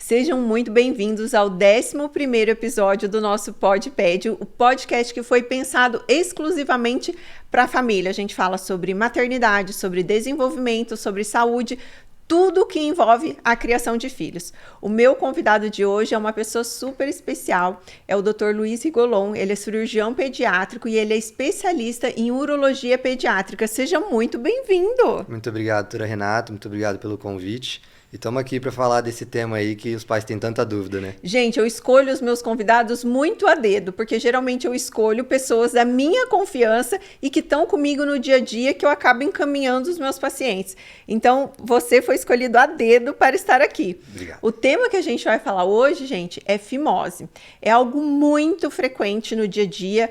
Sejam muito bem-vindos ao 11º episódio do nosso PodPed, o podcast que foi pensado exclusivamente para a família. A gente fala sobre maternidade, sobre desenvolvimento, sobre saúde, tudo que envolve a criação de filhos. O meu convidado de hoje é uma pessoa super especial, é o Dr. Luiz Rigolon. Ele é cirurgião pediátrico e ele é especialista em urologia pediátrica. Seja muito bem-vindo! Muito obrigado, doutora Renata, muito obrigado pelo convite. E estamos aqui para falar desse tema aí que os pais têm tanta dúvida, né? Gente, eu escolho os meus convidados muito a dedo, porque geralmente eu escolho pessoas da minha confiança e que estão comigo no dia a dia, que eu acabo encaminhando os meus pacientes. Então, você foi escolhido a dedo para estar aqui. Obrigado. O tema que a gente vai falar hoje, gente, é fimose. É algo muito frequente no dia a dia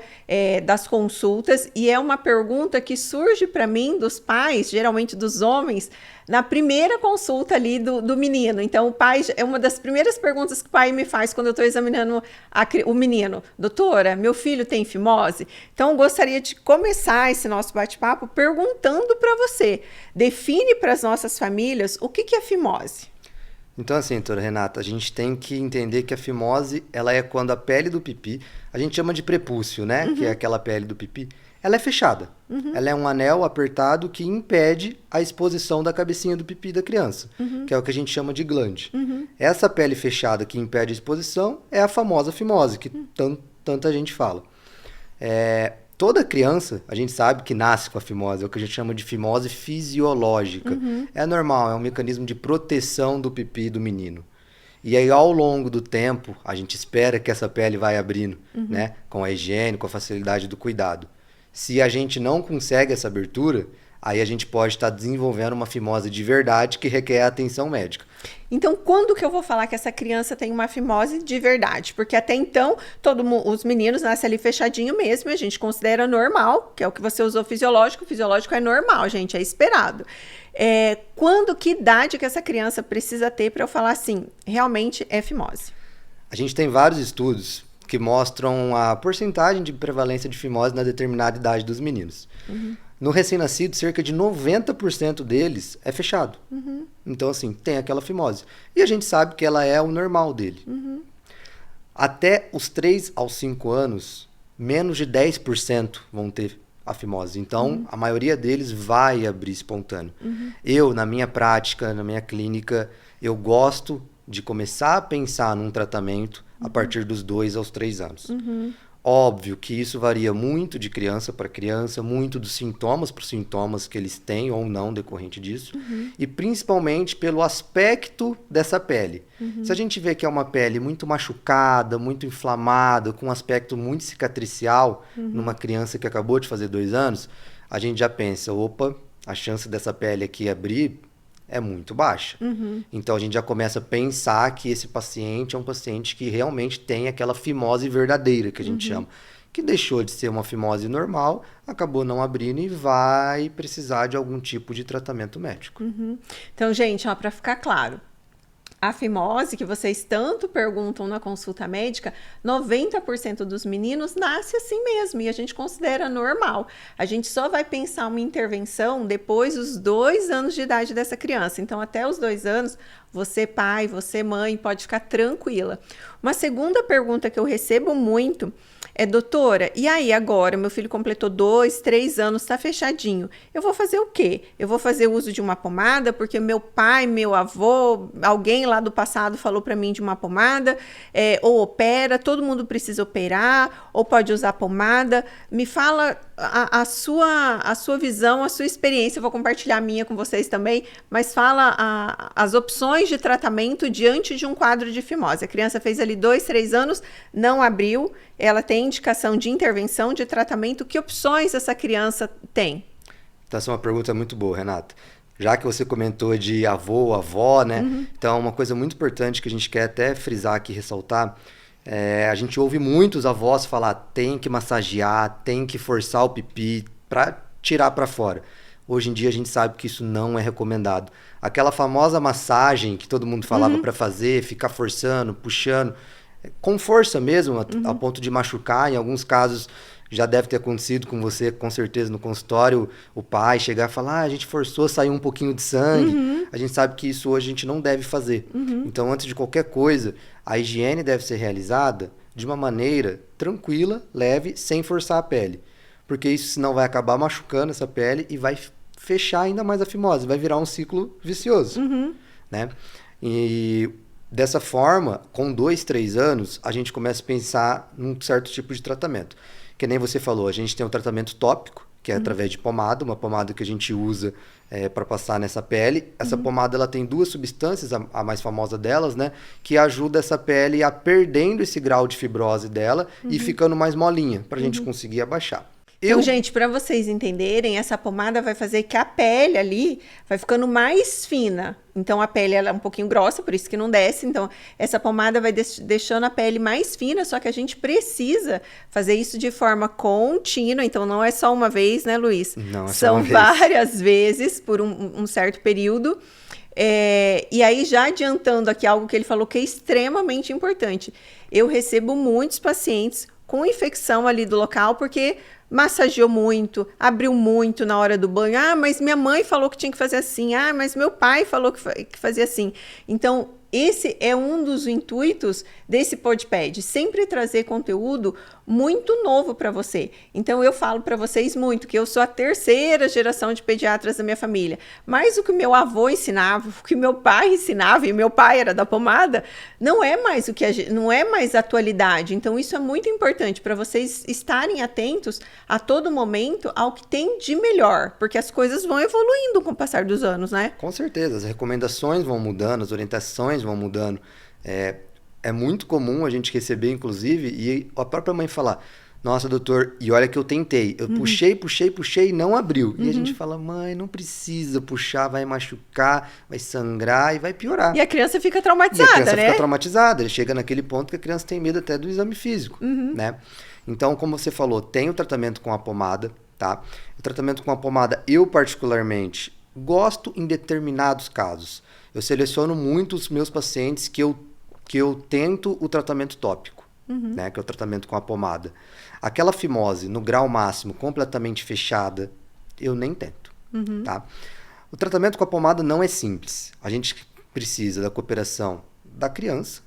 das consultas e é uma pergunta que surge para mim dos pais, geralmente dos homens, na primeira consulta ali do menino. Então, o pai, é uma das primeiras perguntas que o pai me faz quando eu estou examinando o menino. Doutora, meu filho tem fimose? Então, eu gostaria de começar esse nosso bate-papo perguntando para você. Define para as nossas famílias o que é fimose. Então, assim, doutora Renata, a gente tem que entender que a fimose, ela é quando a pele do pipi, a gente chama de prepúcio, né? Que é aquela pele do pipi, ela é fechada. Ela é um anel apertado que impede a exposição da cabecinha do pipi da criança, que é o que a gente chama de glande. Essa pele fechada que impede a exposição é a famosa fimose, que tanta gente fala. Toda criança, a gente sabe que nasce com a fimose, é o que a gente chama de fimose fisiológica. É normal, é um mecanismo de proteção do pipi do menino. E aí, ao longo do tempo, a gente espera que essa pele vai abrindo, né? Com a higiene, com a facilidade do cuidado. Se a gente não consegue essa abertura, aí a gente pode estar desenvolvendo uma fimose de verdade que requer atenção médica. Então, quando que eu vou falar que essa criança tem uma fimose de verdade? Porque até então, os meninos nascem ali fechadinho mesmo, e a gente considera normal, que é o que você usou fisiológico. O fisiológico é normal, gente, é esperado. Que idade que essa criança precisa ter para eu falar assim, realmente é fimose? A gente tem vários estudos que mostram a porcentagem de prevalência de fimose na determinada idade dos meninos. No recém-nascido, cerca de 90% deles é fechado. Então, assim, tem aquela fimose. E a gente sabe que ela é o normal dele. Até os 3 aos 5 anos, menos de 10% vão ter a fimose. Então, a maioria deles vai abrir espontâneo. Eu, na minha prática, na minha clínica, eu gosto de começar a pensar num tratamento a partir dos 2 aos 3 anos. Óbvio que isso varia muito de criança para criança, muito dos sintomas para os sintomas que eles têm ou não decorrente disso, e principalmente pelo aspecto dessa pele. Se a gente vê que é uma pele muito machucada, muito inflamada, com um aspecto muito cicatricial, numa criança que acabou de fazer 2 anos, a gente já pensa, opa, a chance dessa pele aqui abrir é muito baixa. Então, a gente já começa a pensar que esse paciente é um paciente que realmente tem aquela fimose verdadeira, que a gente chama. Que deixou de ser uma fimose normal, acabou não abrindo e vai precisar de algum tipo de tratamento médico. Então, gente, para ficar claro, a fimose que vocês tanto perguntam na consulta médica, 90% dos meninos nasce assim mesmo e a gente considera normal. A gente só vai pensar uma intervenção depois dos 2 anos de idade dessa criança. Então, até os 2 anos, você pai, você mãe, pode ficar tranquila. Uma segunda pergunta que eu recebo muito é, doutora, e aí agora, meu filho completou 2, 3 anos, tá fechadinho. Eu vou fazer o quê? Eu vou fazer uso de uma pomada, porque meu pai, meu avô, alguém lá do passado falou para mim de uma pomada, ou opera, todo mundo precisa operar, ou pode usar pomada. Me fala a sua visão, a sua experiência, eu vou compartilhar a minha com vocês também, mas fala as opções de tratamento diante de um quadro de fimose. A criança fez ali 2, 3 anos, não abriu, ela tem indicação de intervenção, de tratamento, que opções essa criança tem? Então, essa é uma pergunta muito boa, Renata. Já que você comentou de avô, avó, né? Então, uma coisa muito importante que a gente quer até frisar aqui, ressaltar, a gente ouve muitos avós falar, tem que massagear, tem que forçar o pipi para tirar para fora. Hoje em dia a gente sabe que isso não é recomendado. Aquela famosa massagem que todo mundo falava para fazer, ficar forçando, puxando, com força mesmo, a ponto de machucar. Em alguns casos Já deve ter acontecido com você, com certeza, no consultório, o pai chegar e falar, a gente forçou, saiu um pouquinho de sangue. A gente sabe que isso hoje a gente não deve fazer. Então, antes de qualquer coisa, a higiene deve ser realizada de uma maneira tranquila, leve, sem forçar a pele. Porque isso senão vai acabar machucando essa pele e vai fechar ainda mais a fimose, vai virar um ciclo vicioso, né? E dessa forma, com 2, 3 anos, a gente começa a pensar num certo tipo de tratamento. Que nem você falou, a gente tem um tratamento tópico, que é através de pomada, uma pomada que a gente usa para passar nessa pele. Essa pomada ela tem 2 substâncias, a mais famosa delas, né? Que ajuda essa pele a perdendo esse grau de fibrose dela e ficando mais molinha, para a gente conseguir abaixar. Então, gente, para vocês entenderem, essa pomada vai fazer que a pele ali vai ficando mais fina. Então, a pele ela é um pouquinho grossa, por isso que não desce. Então, essa pomada vai deixando a pele mais fina, só que a gente precisa fazer isso de forma contínua. Então, não é só uma vez, né, Luiz? Não, é só São uma vez. várias vezes por um certo período. E aí, já adiantando aqui algo que ele falou que é extremamente importante. Eu recebo muitos pacientes com infecção ali do local, porque massageou muito, abriu muito na hora do banho. Ah, mas minha mãe falou que tinha que fazer assim. Ah, mas meu pai falou que fazia assim. Então, esse é um dos intuitos desse podcast, sempre trazer conteúdo muito novo para você. Então, eu falo para vocês muito que eu sou a 3ª geração de pediatras da minha família. Mas o que meu avô ensinava, o que meu pai ensinava, e meu pai era da pomada, não é mais não é mais atualidade. Então, isso é muito importante para vocês estarem atentos a todo momento ao que tem de melhor, porque as coisas vão evoluindo com o passar dos anos, né? Com certeza, as recomendações vão mudando, as orientações vão mudando. É muito comum a gente receber, inclusive, e a própria mãe falar, nossa, doutor, e olha que eu tentei, eu puxei e não abriu. E a gente fala, mãe, não precisa puxar, vai machucar, vai sangrar e vai piorar. E a criança fica traumatizada, E a criança né? fica traumatizada, ele chega naquele ponto que a criança tem medo até do exame físico, né? Então, como você falou, tem o tratamento com a pomada, tá? O tratamento com a pomada, eu particularmente gosto em determinados casos. Eu seleciono muito os meus pacientes que eu tento o tratamento tópico, né? Que é o tratamento com a pomada. Aquela fimose no grau máximo, completamente fechada, eu nem tento, tá? O tratamento com a pomada não é simples. A gente precisa da cooperação da criança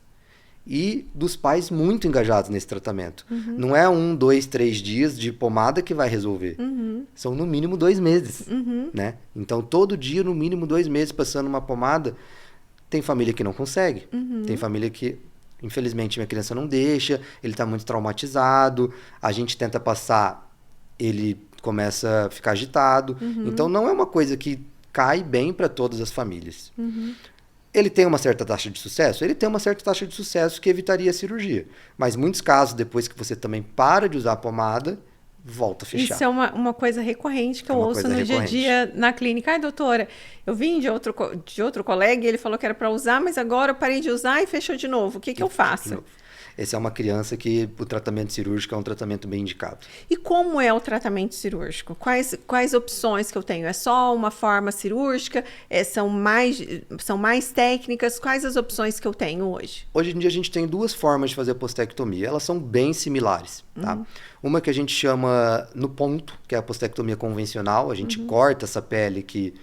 e dos pais muito engajados nesse tratamento. Não é 1, 2, 3 dias de pomada que vai resolver. São no mínimo 2 meses, né? Então, todo dia, no mínimo 2 meses, passando uma pomada. Tem família que não consegue. Tem família que, infelizmente, minha criança não deixa, ele está muito traumatizado, a gente tenta passar, ele começa a ficar agitado. Então, não é uma coisa que cai bem para todas as famílias. Ele tem uma certa taxa de sucesso? Ele tem uma certa taxa de sucesso que evitaria a cirurgia. Mas muitos casos, depois que você também para de usar a pomada, volta a fechar. Isso é uma coisa recorrente que eu ouço no dia a dia na clínica. Ai, doutora, eu vim de outro colega e ele falou que era para usar, mas agora eu parei de usar e fechou de novo. O que eu faço? Essa é uma criança que o tratamento cirúrgico é um tratamento bem indicado. E como é o tratamento cirúrgico? Quais opções que eu tenho? É só uma forma cirúrgica? São mais técnicas? Quais as opções que eu tenho hoje? Hoje em dia a gente tem 2 formas de fazer a postectomia. Elas são bem similares, tá? Uma que a gente chama no ponto, que é a postectomia convencional. A gente corta essa pele que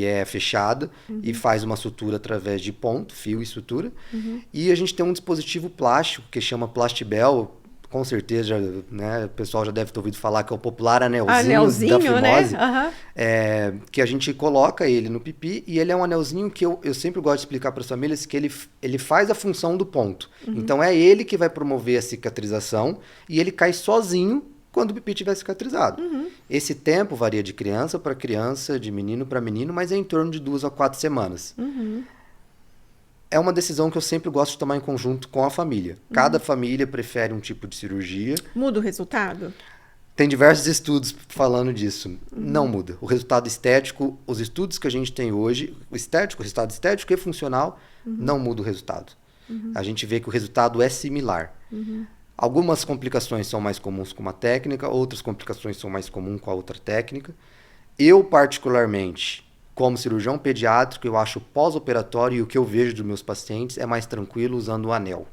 é fechada e faz uma sutura através de ponto, fio e sutura. E a gente tem um dispositivo plástico que chama Plastibel, com certeza, né, o pessoal já deve ter ouvido falar que é o popular anelzinho da fimose, né? Que a gente coloca ele no pipi e ele é um anelzinho que eu sempre gosto de explicar para as famílias que ele faz a função do ponto. Então é ele que vai promover a cicatrização e ele cai sozinho quando o pipi estiver cicatrizado. Esse tempo varia de criança para criança, de menino para menino, mas é em torno de 2 a 4 semanas. É uma decisão que eu sempre gosto de tomar em conjunto com a família. Cada família prefere um tipo de cirurgia. Muda o resultado? Tem diversos estudos falando disso. Não muda. O resultado estético, os estudos que a gente tem hoje, o resultado estético e funcional, não muda o resultado. A gente vê que o resultado é similar. Algumas complicações são mais comuns com uma técnica, outras complicações são mais comuns com a outra técnica. Eu, particularmente, como cirurgião pediátrico, eu acho pós-operatório e o que eu vejo dos meus pacientes é mais tranquilo usando o anel.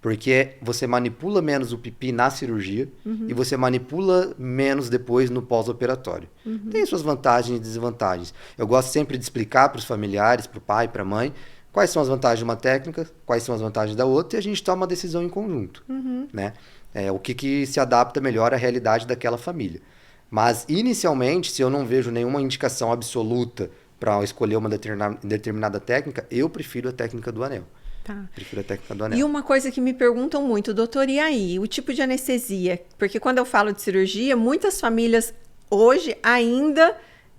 Porque você manipula menos o pipi na cirurgia e você manipula menos depois no pós-operatório. Tem suas vantagens e desvantagens. Eu gosto sempre de explicar para os familiares, para o pai, para a mãe, quais são as vantagens de uma técnica, quais são as vantagens da outra, e a gente toma uma decisão em conjunto. Né? O que se adapta melhor à realidade daquela família. Mas, inicialmente, se eu não vejo nenhuma indicação absoluta para escolher uma determinada técnica, eu prefiro a técnica do anel. Tá. Prefiro a técnica do anel. E uma coisa que me perguntam muito, doutor, e aí? O tipo de anestesia? Porque quando eu falo de cirurgia, muitas famílias hoje ainda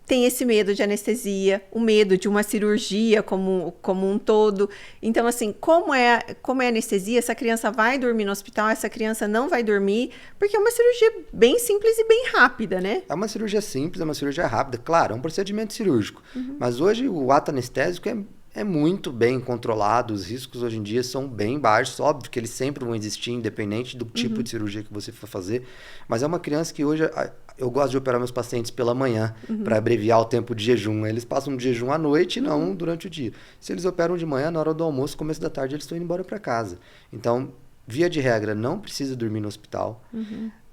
têm esse medo de anestesia, o medo de uma cirurgia como um todo. Então, assim, como é a anestesia? Essa criança vai dormir no hospital, essa criança não vai dormir? Porque é uma cirurgia bem simples e bem rápida, né? É uma cirurgia simples, é uma cirurgia rápida. Claro, é um procedimento cirúrgico. Mas hoje o ato anestésico é muito bem controlado, os riscos hoje em dia são bem baixos, óbvio que eles sempre vão existir, independente do tipo de cirurgia que você for fazer, mas é uma criança que hoje, eu gosto de operar meus pacientes pela manhã, para abreviar o tempo de jejum, eles passam de jejum à noite e não durante o dia. Se eles operam de manhã, na hora do almoço, começo da tarde, eles estão indo embora para casa. Então, via de regra, não precisa dormir no hospital.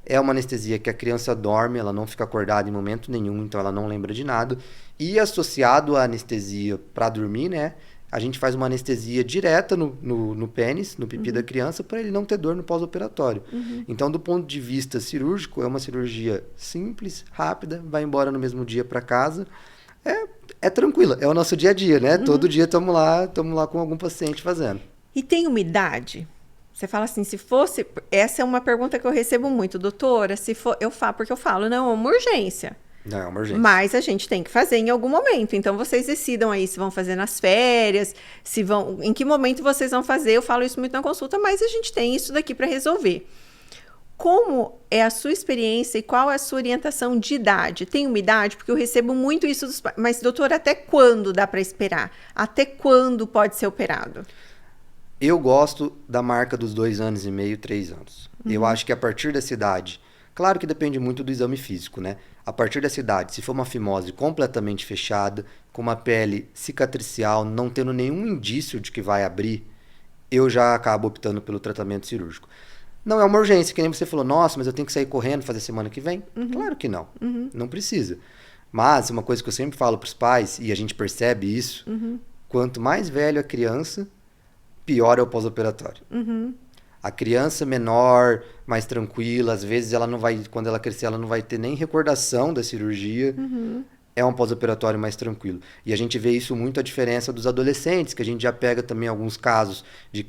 É uma anestesia que a criança dorme, ela não fica acordada em momento nenhum, então ela não lembra de nada. E associado à anestesia para dormir, né? A gente faz uma anestesia direta no pênis, no pipi da criança, para ele não ter dor no pós-operatório. Então, do ponto de vista cirúrgico, é uma cirurgia simples, rápida, vai embora no mesmo dia para casa. É tranquila, é o nosso dia a dia, né? Todo dia estamos lá com algum paciente fazendo. E tem uma idade? Você fala assim, se fosse... Essa é uma pergunta que eu recebo muito, doutora, se for... Porque eu falo, não, é uma urgência. Não, é uma urgência. Mas a gente tem que fazer em algum momento. Então, vocês decidam aí se vão fazer nas férias, em que momento vocês vão fazer. Eu falo isso muito na consulta, mas a gente tem isso daqui para resolver. Como é a sua experiência e qual é a sua orientação de idade? Tem uma idade? Porque eu recebo muito isso dos pais. Mas, doutora, até quando dá para esperar? Até quando pode ser operado? Eu gosto da marca dos 2 anos e meio, 3 anos. Eu acho que a partir dessa idade, claro que depende muito do exame físico, né? A partir dessa idade, se for uma fimose completamente fechada, com uma pele cicatricial, não tendo nenhum indício de que vai abrir, eu já acabo optando pelo tratamento cirúrgico. Não é uma urgência, que nem você falou, nossa, mas eu tenho que sair correndo fazer semana que vem? Claro que não, não precisa. Mas uma coisa que eu sempre falo para os pais, e a gente percebe isso, quanto mais velho a criança, pior é o pós-operatório. A criança menor, mais tranquila, às vezes ela não vai, quando ela crescer, ela não vai ter nem recordação da cirurgia. É um pós-operatório mais tranquilo. E a gente vê isso muito a diferença dos adolescentes, que a gente já pega também alguns casos de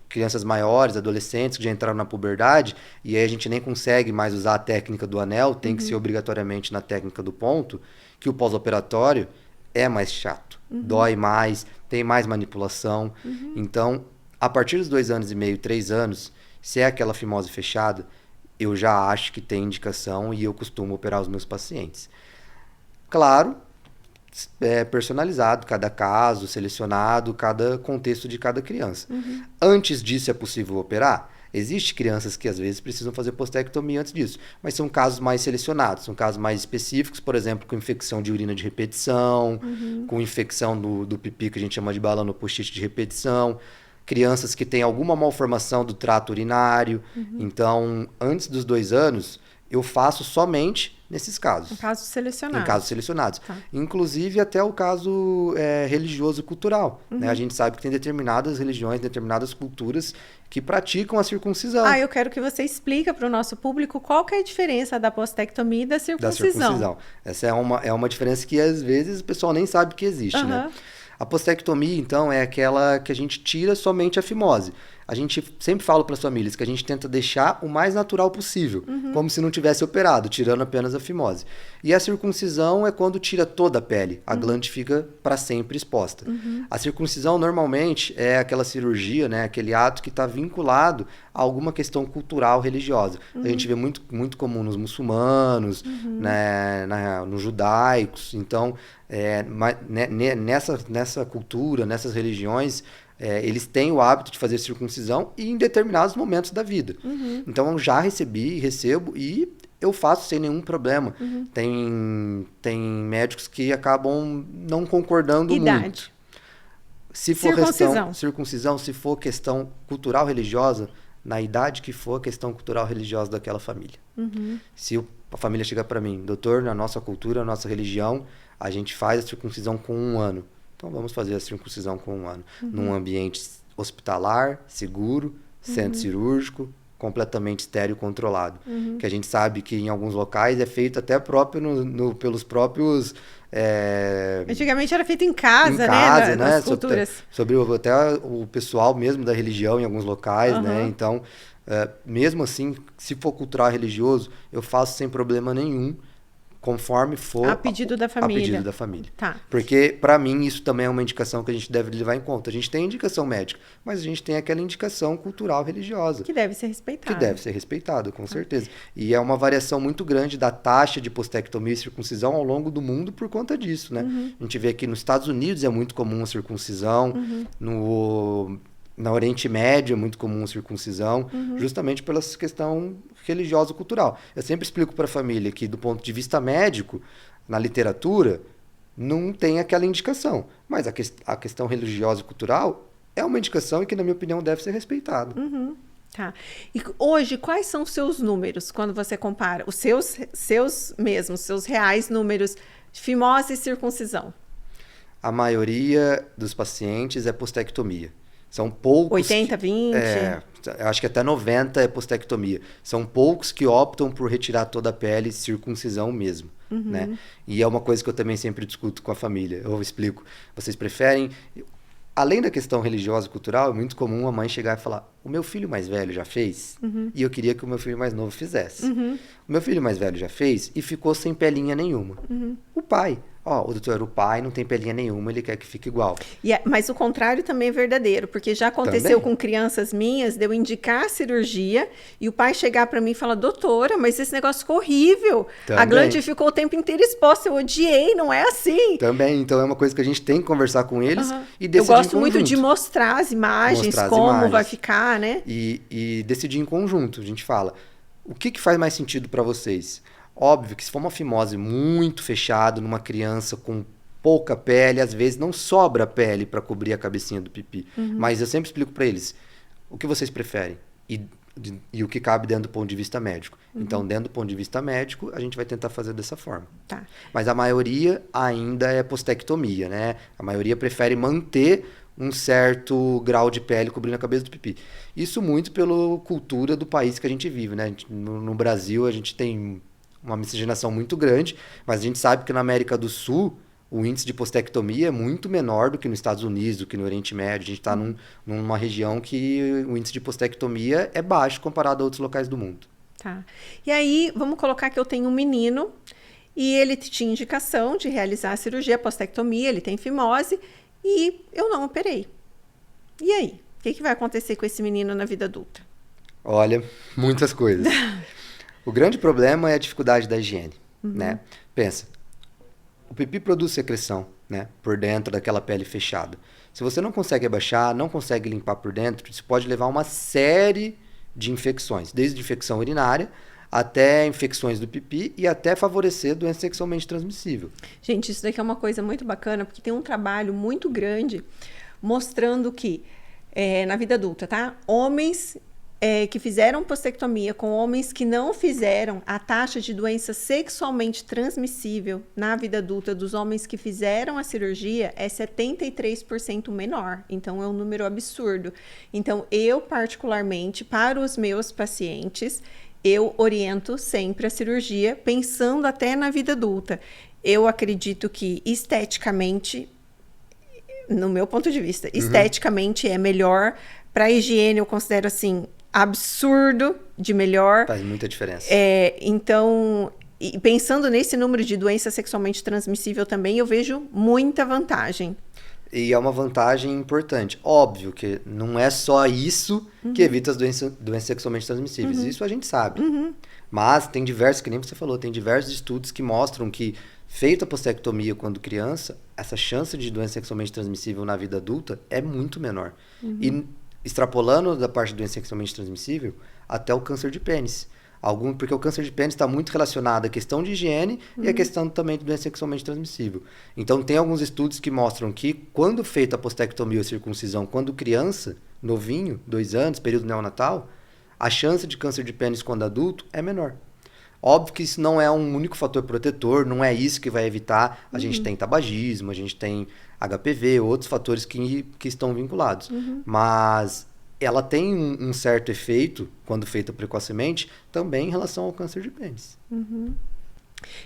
crianças maiores, adolescentes que já entraram na puberdade, e aí a gente nem consegue mais usar a técnica do anel, tem que ser obrigatoriamente na técnica do ponto, que o pós-operatório é mais chato, dói mais, tem mais manipulação. Então, a partir dos 2 anos e meio, 3 anos, se é aquela fimose fechada, eu já acho que tem indicação e eu costumo operar os meus pacientes. Claro, é personalizado, cada caso, selecionado, cada contexto de cada criança. Antes disso é possível operar? Existem crianças que às vezes precisam fazer postectomia antes disso, mas são casos mais selecionados, são casos mais específicos, por exemplo, com infecção de urina de repetição, com infecção do pipi que a gente chama de balanopostite de repetição, crianças que têm alguma malformação do trato urinário. Então, antes dos 2 anos, eu faço somente nesses casos. Em casos selecionados. Em casos selecionados. Tá. Inclusive até o caso religioso-cultural. Né? A gente sabe que tem determinadas religiões, determinadas culturas que praticam a circuncisão. Eu quero que você explique para o nosso público qual que é a diferença da postectomia e da circuncisão. Da circuncisão. Essa é uma diferença que às vezes o pessoal nem sabe que existe, né? A postectomia, então, é aquela que a gente tira somente a fimose. A gente sempre fala para as famílias que a gente tenta deixar o mais natural possível, como se não tivesse operado, tirando apenas a fimose. E a circuncisão é quando tira toda a pele, a glande fica para sempre exposta. A circuncisão, normalmente, é aquela cirurgia, né, aquele ato que está vinculado a alguma questão cultural religiosa. A gente vê muito comum nos muçulmanos, né, nos judaicos. Então, nessa cultura, nessas religiões, eles têm o hábito de fazer circuncisão e em determinados momentos da vida. Então, eu já recebo e eu faço sem nenhum problema. Tem médicos que acabam não concordando muito. Se for circuncisão, se for questão cultural religiosa, na idade que for a questão cultural religiosa daquela família. Se a família chegar para mim, doutor, na nossa cultura, na nossa religião, a gente faz a circuncisão com 1 ano. Então vamos fazer a circuncisão com 1 ano. Num ambiente hospitalar, seguro, centro cirúrgico, completamente estéril, controlado. Que a gente sabe que em alguns locais é feito até próprio pelos próprios... Antigamente era feito em casa, né? Nas culturas. Sobre até o pessoal mesmo da religião em alguns locais, né? Então, mesmo assim, se for cultural religioso, eu faço sem problema nenhum, conforme for a pedido da família. A pedido da família. Tá. Porque, para mim, isso também é uma indicação que a gente deve levar em conta. A gente tem indicação médica, mas a gente tem aquela indicação cultural religiosa. Que deve ser respeitada. Que deve ser respeitada, com certeza. E é uma variação muito grande da taxa de postectomia e circuncisão ao longo do mundo por conta disso, né? A gente vê que nos Estados Unidos é muito comum a circuncisão, no Oriente Médio é muito comum a circuncisão, justamente pela questão religiosa e cultural. Eu sempre explico para a família que, do ponto de vista médico, na literatura, não tem aquela indicação. Mas a questão religiosa e cultural é uma indicação e que, na minha opinião, deve ser respeitada. Tá. E hoje, quais são os seus números quando você compara? Os seus reais números de fimose e circuncisão? A maioria dos pacientes é postectomia. São poucos... 80, 20? Acho que até 90 é postectomia. São poucos que optam por retirar toda a pele, circuncisão mesmo. Né? E é uma coisa que eu também sempre discuto com a família. Eu explico. Vocês preferem... Além da questão religiosa e cultural, é muito comum a mãe chegar e falar: o meu filho mais velho já fez e eu queria que o meu filho mais novo fizesse. O meu filho mais velho já fez e ficou sem pelinha nenhuma. O pai... o doutor, o pai não tem pelinha nenhuma, ele quer que fique igual. Mas o contrário também é verdadeiro, porque já aconteceu com crianças minhas de eu indicar a cirurgia e o pai chegar para mim e falar: doutora, mas esse negócio ficou horrível. Também. A glande ficou o tempo inteiro exposta, eu odiei, não é assim. Também, então é uma coisa que a gente tem que conversar com eles e decidir Eu gosto muito de mostrar as imagens, como vai ficar, né? E decidir em conjunto. A gente fala: o que faz mais sentido para vocês? Óbvio que se for uma fimose muito fechada numa criança com pouca pele, às vezes não sobra pele para cobrir a cabecinha do pipi. Mas eu sempre explico para eles o que vocês preferem e o que cabe dentro do ponto de vista médico. Então, dentro do ponto de vista médico, a gente vai tentar fazer dessa forma. Tá. Mas a maioria ainda é postectomia, né? A maioria prefere manter um certo grau de pele cobrindo a cabeça do pipi. Isso muito pela cultura do país que a gente vive, né? No Brasil, a gente tem uma miscigenação muito grande, mas a gente sabe que na América do Sul o índice de postectomia é muito menor do que nos Estados Unidos, do que no Oriente Médio. A gente está numa região que o índice de postectomia é baixo comparado a outros locais do mundo. Tá. E aí, vamos colocar que eu tenho um menino e ele tinha indicação de realizar a cirurgia, a postectomia, ele tem fimose e eu não operei. E aí? O que vai acontecer com esse menino na vida adulta? Olha, muitas coisas. O grande problema é a dificuldade da higiene, né? Pensa, o pipi produz secreção, né? Por dentro daquela pele fechada. Se você não consegue abaixar, não consegue limpar por dentro, isso pode levar a uma série de infecções, desde infecção urinária até infecções do pipi e até favorecer doença sexualmente transmissível. Gente, isso daqui é uma coisa muito bacana, porque tem um trabalho muito grande mostrando que, na vida adulta, tá? Homens... que fizeram postectomia com homens que não fizeram, a taxa de doença sexualmente transmissível na vida adulta dos homens que fizeram a cirurgia é 73% menor. Então, é um número absurdo. Então, eu particularmente, para os meus pacientes, eu oriento sempre a cirurgia, pensando até na vida adulta. Eu acredito que esteticamente, no meu ponto de vista, esteticamente é melhor. Para a higiene, eu considero assim, absurdo de melhor. Faz muita diferença. Então, e pensando nesse número de doença sexualmente transmissível também, eu vejo muita vantagem. E é uma vantagem importante. Óbvio que não é só isso que evita as doenças sexualmente transmissíveis. Isso a gente sabe. Mas tem diversos, que nem você falou, tem diversos estudos que mostram que, feita a postectomia quando criança, essa chance de doença sexualmente transmissível na vida adulta é muito menor. E extrapolando da parte de doença sexualmente transmissível até o câncer de pênis. Porque o câncer de pênis está muito relacionado à questão de higiene e à questão também de doença sexualmente transmissível. Então, tem alguns estudos que mostram que, quando feita a postectomia ou circuncisão, quando criança, novinho, 2 anos, período neonatal, a chance de câncer de pênis quando adulto é menor. Óbvio que isso não é um único fator protetor, não é isso que vai evitar. A gente tem tabagismo, a gente tem HPV, outros fatores que estão vinculados. Mas ela tem um certo efeito, quando feita precocemente, também em relação ao câncer de pênis.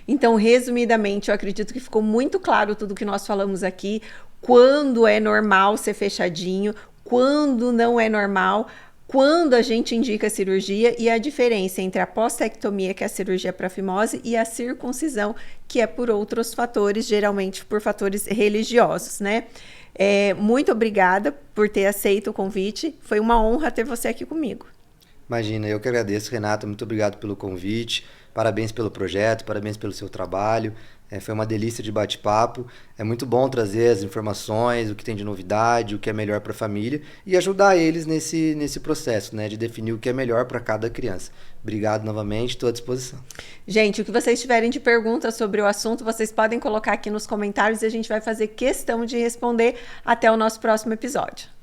Então, resumidamente, eu acredito que ficou muito claro tudo que nós falamos aqui. Quando é normal ser fechadinho, quando não é normal, quando a gente indica a cirurgia e a diferença entre a postectomia, que é a cirurgia para fimose, e a circuncisão, que é por outros fatores, geralmente por fatores religiosos, né? Muito obrigada por ter aceito o convite. Foi uma honra ter você aqui comigo. Imagina, eu que agradeço, Renata. Muito obrigado pelo convite. Parabéns pelo projeto, parabéns pelo seu trabalho. Foi uma delícia de bate-papo. É muito bom trazer as informações, o que tem de novidade, o que é melhor para a família e ajudar eles nesse processo, né, de definir o que é melhor para cada criança. Obrigado novamente, estou à disposição. Gente, o que vocês tiverem de perguntas sobre o assunto, vocês podem colocar aqui nos comentários e a gente vai fazer questão de responder. Até o nosso próximo episódio.